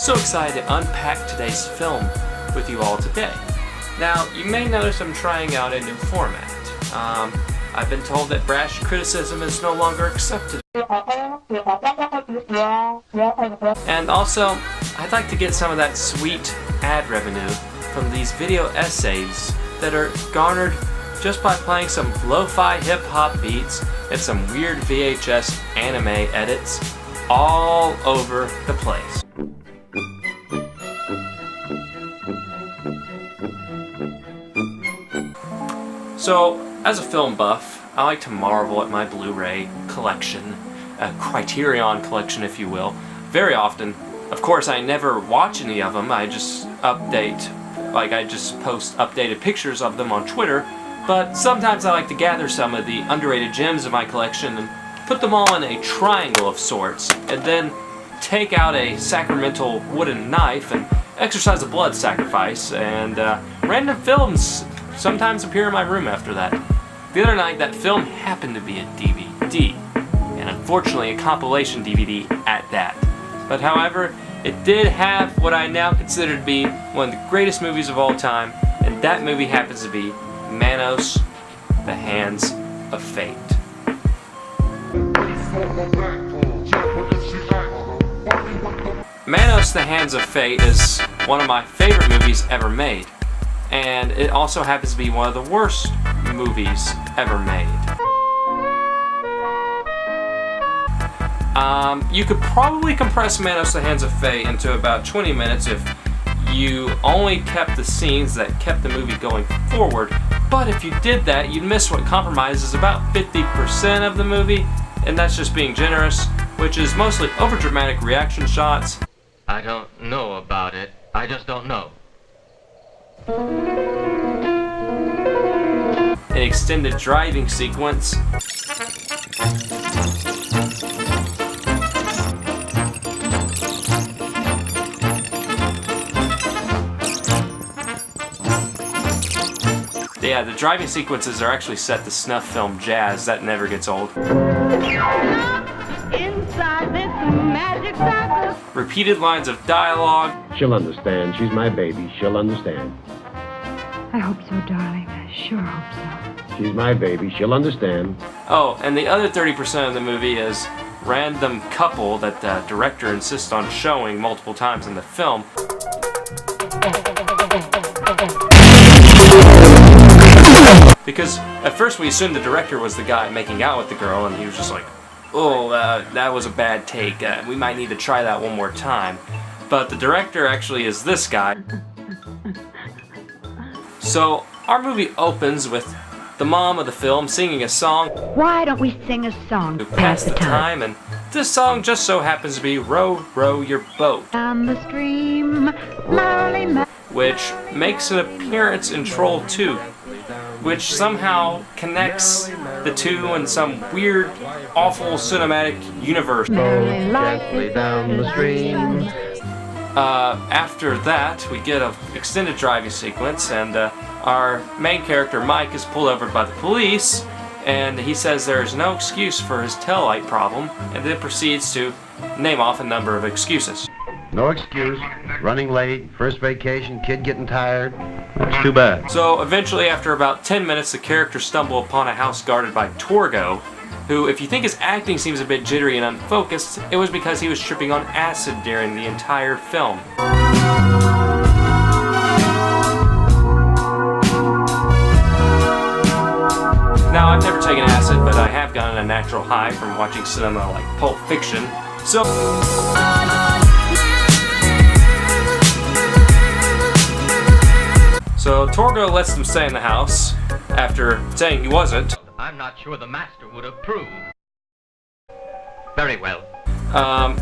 So excited to unpack today's film with you all today. Now, you may notice I'm trying out a new format. I've been told that brash criticism is no longer accepted. And also, I'd like to get some of that sweet ad revenue from these video essays that are garnered just by playing some lo-fi hip-hop beats and some weird VHS anime edits all over the place. So, as a film buff, I like to marvel at my Blu-ray collection, a Criterion collection if you will, very often. Of course, I never watch any of them, I just I just post updated pictures of them on Twitter, but sometimes I like to gather some of the underrated gems of my collection and put them all in a triangle of sorts, and then take out a sacramental wooden knife and exercise a blood sacrifice, and random films sometimes appear in my room after that. The other night, that film happened to be a DVD, and unfortunately a compilation DVD at that. But however, it did have what I now consider to be one of the greatest movies of all time, and that movie happens to be Manos, The Hands of Fate. Manos, The Hands of Fate is one of my favorite movies ever made, and it also happens to be one of the worst movies ever made. You could probably compress Manos, The Hands of Fate into about 20 minutes if you only kept the scenes that kept the movie going forward, but if you did that, you'd miss what compromises about 50% of the movie, and that's just being generous, which is mostly overdramatic reaction shots. I don't know about it. I just don't know. An extended driving sequence. Yeah, the driving sequences are actually set to snuff film jazz. That never gets old. Inside this magic circle. Repeated lines of dialogue. She'll understand. She's my baby. She'll understand. I hope so, darling. I sure hope so. She's my baby. She'll understand. Oh, and the other 30% of the movie is random couple that the director insists on showing multiple times in the film. Because at first we assumed the director was the guy making out with the girl, and he was just like, oh, that was a bad take. We might need to try that one more time. But the director actually is this guy. So our movie opens with the mom of the film singing a song. Why don't we sing a song To pass the time, and this song just so happens to be Row, Row Your Boat. Down the stream, merrily, which makes an appearance in Troll 2, which somehow connects the two in some weird, awful cinematic universe. Gently down the stream. After that, we get an extended driving sequence, and our main character, Mike, is pulled over by the police, and he says there is no excuse for his taillight problem, and then proceeds to name off a number of excuses. No excuse. Running late, first vacation, kid getting tired. That's too bad. So eventually, after about 10 minutes, the characters stumble upon a house guarded by Torgo, who, if you think his acting seems a bit jittery and unfocused, it was because he was tripping on acid during the entire film. Now, I've never taken acid, but I have gotten a natural high from watching cinema like Pulp Fiction, so Torgo lets them stay in the house, after saying he wasn't. I'm not sure the master would approve. Very well.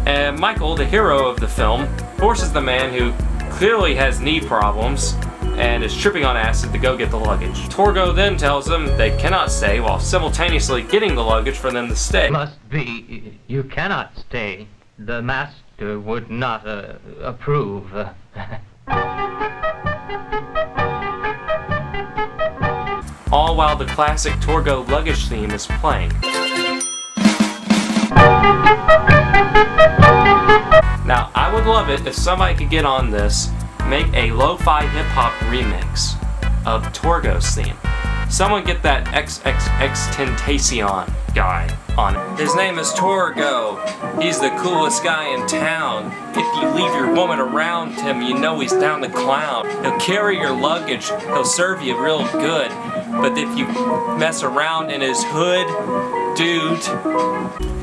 And Michael, the hero of the film, forces the man who clearly has knee problems and is tripping on acid to go get the luggage. Torgo then tells them they cannot stay while simultaneously getting the luggage for them to stay. Must be. You cannot stay. The master would not approve. All while the classic Torgo luggage theme is playing. Now, I I would love it if somebody could get on this, make a lo-fi hip-hop remix of Torgo's theme. Someone get that XXXTentacion guy on it. His name is Torgo. He's the coolest guy in town. If you leave your woman around him, you know he's down to clown. He'll carry your luggage, he'll serve you real good. But if you mess around in his hood, dude.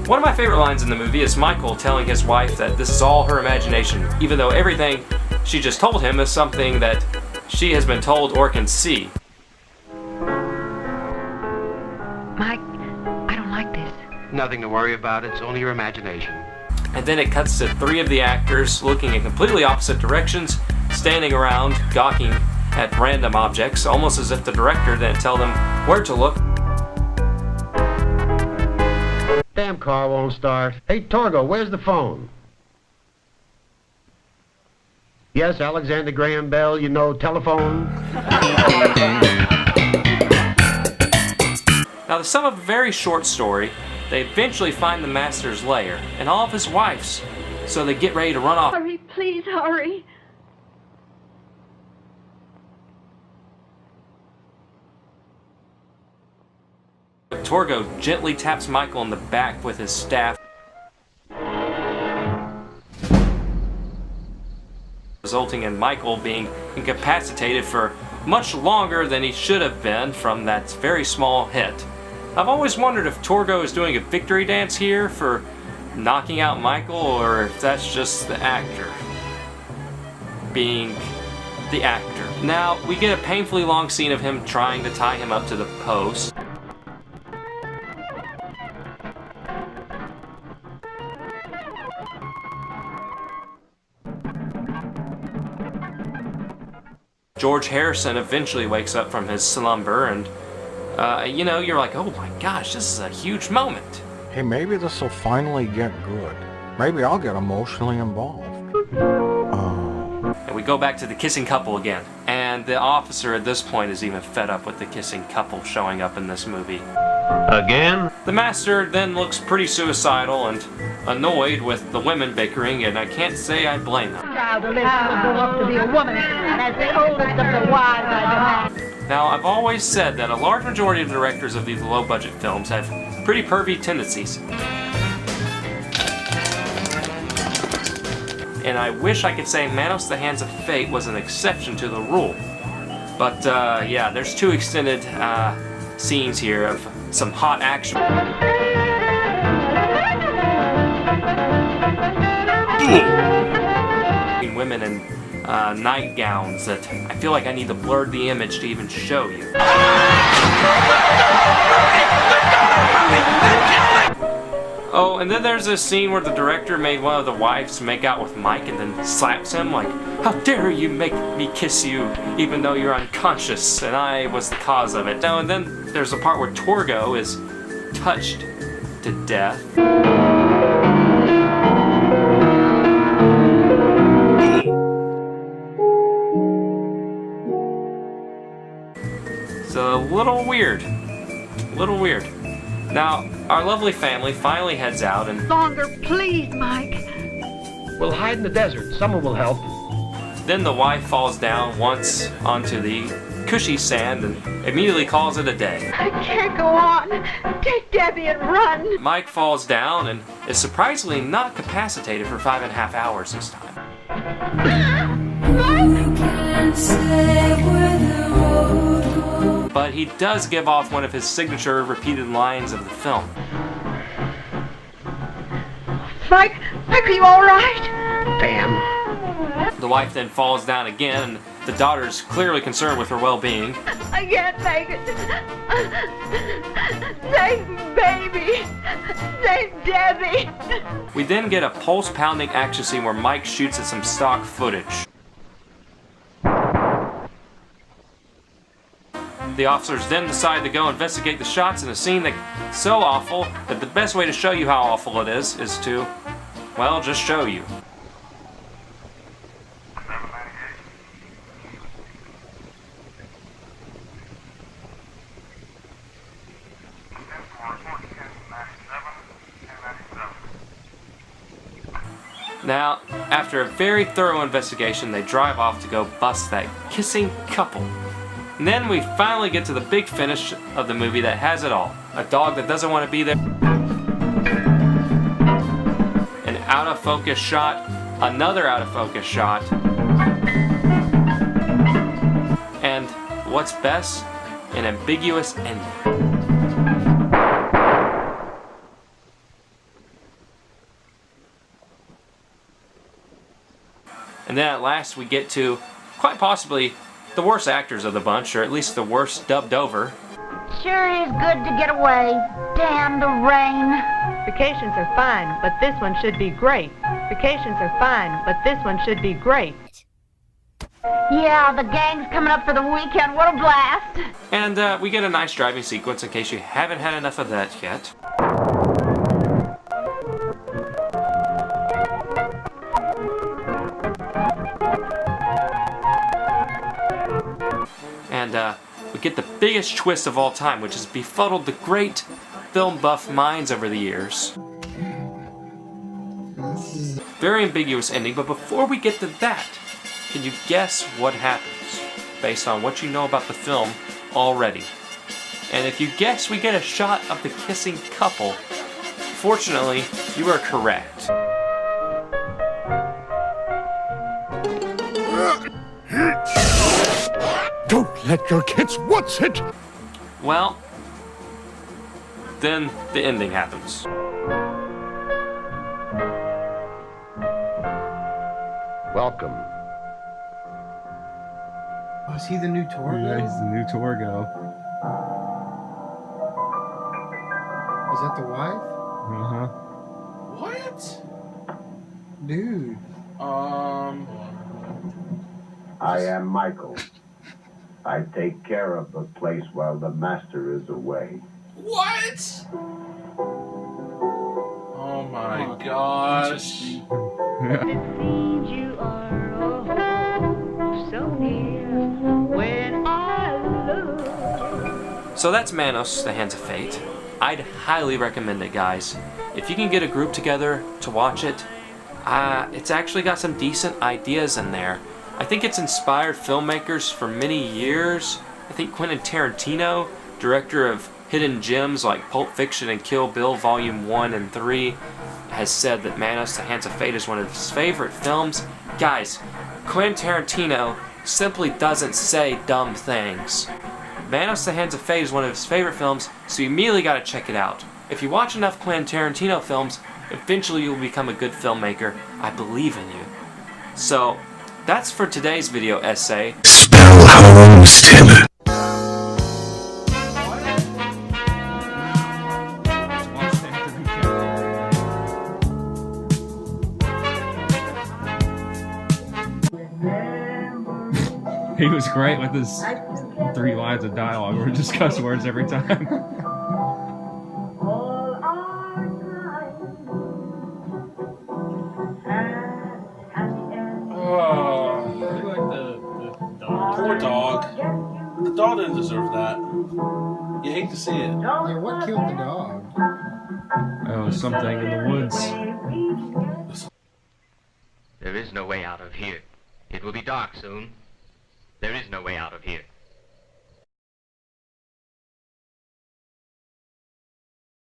One of my favorite lines in the movie is Michael telling his wife that this is all her imagination, even though everything she just told him is something that she has been told or can see. Mike, I don't like this. Nothing to worry about. It's only your imagination. And then it cuts to 3 of the actors looking in completely opposite directions, standing around, gawking at random objects, almost as if the director didn't tell them where to look. Damn car won't start. Hey, Torgo, where's the phone? Yes, Alexander Graham Bell, you know, telephone. Now, the sum of a very short story, they eventually find the master's lair and all of his wives, so they get ready to run off. Hurry, please hurry. Torgo gently taps Michael in the back with his staff, resulting in Michael being incapacitated for much longer than he should have been from that very small hit. I've always wondered if Torgo is doing a victory dance here for knocking out Michael, or if that's just the actor being the actor. Now, we get a painfully long scene of him trying to tie him up to the post. George Harrison eventually wakes up from his slumber, and you know, you're like, oh my gosh, this is a huge moment. Hey, maybe this will finally get good. Maybe I'll get emotionally involved. And we go back to the kissing couple again. And the officer at this point is even fed up with the kissing couple showing up in this movie. Again? The master then looks pretty suicidal and annoyed with the women bickering, and I can't say I blame them. Child will grow up to be a woman, and as the oldest of the wives, I demand. Now, I've always said that a large majority of the directors of these low-budget films have pretty pervy tendencies. And I wish I could say Manos the Hands of Fate was an exception to the rule. But, yeah, there's 2 extended scenes here of some hot action. Women in nightgowns that I feel like I need to blur the image to even show you. Oh, and then there's this scene where the director made one of the wives make out with Mike and then slaps him like, how dare you make me kiss you even though you're unconscious and I was the cause of it. Now, and then there's a part where Torgo is touched to death. It's a little weird. Now, our lovely family finally heads out and... Longer, please, Mike. We'll hide in the desert. Someone will help. Then the wife falls down once onto the cushy sand and immediately calls it a day. I can't go on. Take Debbie and run. Mike falls down and is surprisingly not capacitated for 5.5 hours this time. But he does give off one of his signature repeated lines of the film. Mike, are you all right? Damn. The wife then falls down again, and the daughter's clearly concerned with her well-being. I can't make it. Save baby. Save Debbie. We then get a pulse-pounding action scene where Mike shoots at some stock footage. The officers then decide to go investigate the shots in a scene that's so awful that the best way to show you how awful it is to, well, just show you. Now, after a very thorough investigation, they drive off to go bust that kissing couple. And then we finally get to the big finish of the movie that has it all. A dog that doesn't want to be there. An out of focus shot. Another out of focus shot. And what's best? An ambiguous ending. And then at last we get to, quite possibly, the worst actors of the bunch, or at least the worst dubbed over. Sure is good to get away. Damn the rain. Vacations are fine, but this one should be great. Vacations are fine, but this one should be great. Yeah, the gang's coming up for the weekend. What a blast. And we get a nice driving sequence in case you haven't had enough of that yet. And we get the biggest twist of all time, which has befuddled the great film buff minds over the years. Very ambiguous ending, but before we get to that, can you guess what happens based on what you know about the film already? And if you guess we get a shot of the kissing couple, fortunately, you are correct. Don't let your kids watch it! Well, then the ending happens. Welcome. Oh, is he the new Torgo? Yeah, he's the new Torgo. Is that the wife? Uh-huh. What? Dude. I am Michael. I take care of the place while the master is away. What? Oh my gosh. It seems you are oh, so near when I look. So that's Manos, The Hands of Fate. I'd highly recommend it, guys. If you can get a group together to watch it, it's actually got some decent ideas in there. I think it's inspired filmmakers for many years. I think Quentin Tarantino, director of hidden gems like Pulp Fiction and Kill Bill Volume 1 and 3, has said that Manos, The Hands of Fate is one of his favorite films. Guys, Quentin Tarantino simply doesn't say dumb things. Manos, The Hands of Fate is one of his favorite films, so you immediately gotta check it out. If you watch enough Quentin Tarantino films, eventually you'll become a good filmmaker. I believe in you. So, that's for today's video essay. Spell host him. He was great with his 3 lines of dialogue, or just cuss words every time. Poor dog. The dog didn't deserve that. You hate to see it. Yeah, what killed the dog? Oh, something in the woods. There is no way out of here. It will be dark soon. There is no way out of here.